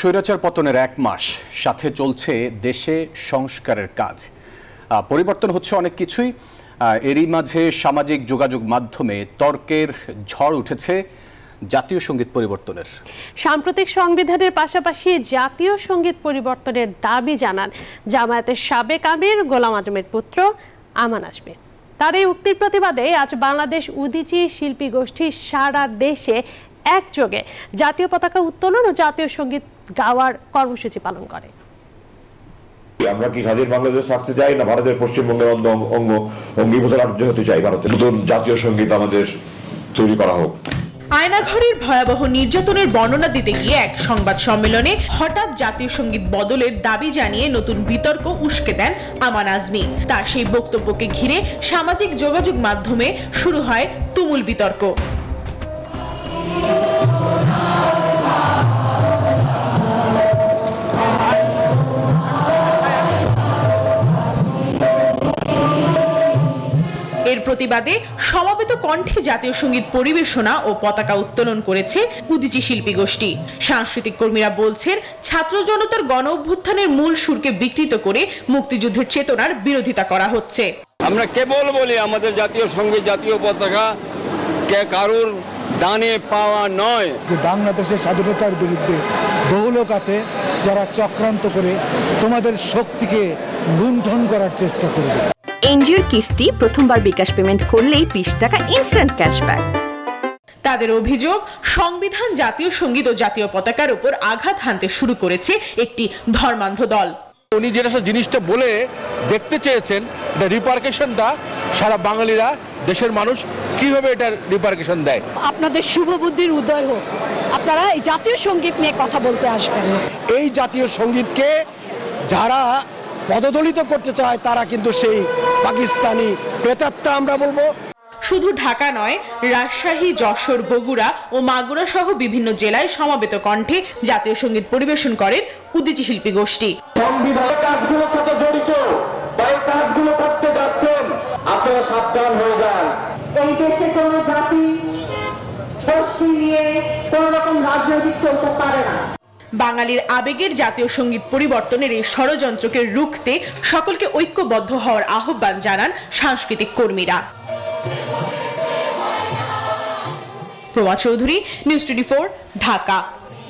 স্বৈরাচার পতনের 1 মাস, সাথে চলছে দেশে সংস্কারের কাজ। পরিবর্তন হচ্ছে অনেক কিছুই। এরই মাঝে সামাজিক যোগাযোগ মাধ্যমে তর্কের ঝড় উঠেছে জাতীয় সঙ্গীত পরিবর্তনের। সাম্প্রতিক সংবিধানের পাশাপাশি জাতীয় সঙ্গীত পরিবর্তনের দাবি জানান জামায়াতের সাবেক আমির গোলাম আজমের পুত্র আমান আজমি। তার এই উক্তির প্রতিবাদে আজ বাংলাদেশ উদীচী শিল্পী গোষ্ঠী সারা দেশে একযোগে জাতীয় পতাকা উত্তোলন ও জাতীয় সঙ্গীত গাওয়ার কর্মসূচি পালন করে। আমরা কি স্বাধীন বাংলাদেশ থাকতে চাই, না ভারতের পশ্চিমবঙ্গের অঙ্গীভূত রাজ্য হতে চাই? ভারতের নতুন জাতীয় সঙ্গীত আমাদের তৈরি করা হোক। আয়নাঘরের ভয়াবহ নির্যাতনের বর্ণনা দিতে গিয়ে এক সংবাদ সম্মেলনে হঠাৎ জাতীয় সঙ্গীত বদলের দাবি জানিয়ে নতুন বিতর্ক উস্কে দেন আমান আজমি। তার সেই বক্তব্যকে ঘিরে সামাজিক যোগাযোগ মাধ্যমে শুরু হয় তুমুল বিতর্ক। এর প্রতিবাদে সমবেত কণ্ঠে জাতীয় সঙ্গীত পরিবেশনা ও পতাকা উত্তোলন করেছে উদীচী শিল্পী গোষ্ঠী। সাংস্কৃতিক কর্মীরা বলছেন, ছাত্র জনতার গণ অভ্যুত্থানের মূল সুরকে বিকৃত করে মুক্তিযুদ্ধের চেতনার বিরোধিতা করা হচ্ছে। আমরা কেবল বলি আমাদের জাতীয় সঙ্গীত, জাতীয় পতাকা কারুর দানে পাওয়া নয়। যে বাংলাদেশের স্বাধীনতার বিরুদ্ধে বহু লোক আছে যারা চক্রান্ত করে তোমাদের শক্তিকে লুণ্ঠন করার চেষ্টা করবে। এনজিওর কিস্তি প্রথমবার বিকাশ পেমেন্ট করলেই 20 টাকা ইনস্ট্যান্ট ক্যাশব্যাক। তাদের অভিযোগ, সংবিধান, জাতীয় সঙ্গীত ও জাতীয় পতাকার উপর আঘাত হানতে শুরু করেছে একটি ধর্মান্ধ দল। উনি যেটা জিনিসটা বলে দেখতে চেয়েছেন, এটা রিপারকেশনটা সারা বাঙালিরা, দেশের মানুষ কিভাবে এটার রিপারকেশন দেয়। আপনাদের শুভ বুদ্ধির উদয় হোক, আপনারা এই জাতীয় সঙ্গীত নিয়ে কথা বলতে আসবেন। এই জাতীয় সঙ্গীতকে যারা পদদলিত করতে চায় তারা কিন্তু সেই পাকিস্তানি প্রেতাত্মা আমরা বলবো। শুধু ঢাকা নয়, রাজশাহী, যশোর, বগুড়া ও মাগুরা সহ বিভিন্ন জেলায় সমবেত কণ্ঠে জাতীয় সঙ্গীত পরিবেশন করেন উদীচী শিল্পী গোষ্ঠী। সংবিধানের কাজগুলোর সাথে জড়িত বা এই কাজগুলো করতে যাচ্ছেন, আপনারা সাবধান হয়ে যান। এই দেশে কোনো জাতি গোষ্ঠী নিয়ে কোন রকম রাজনৈতিক চলতে পারে না। বাঙালির আবেগের জাতীয় সঙ্গীত পরিবর্তনের এই ষড়যন্ত্রকে রুখতে সকলকে ঐক্যবদ্ধ হওয়ার আহ্বান জানান সাংস্কৃতিক কর্মীরা। প্রমা চৌধুরী, নিউজ 24, ঢাকা।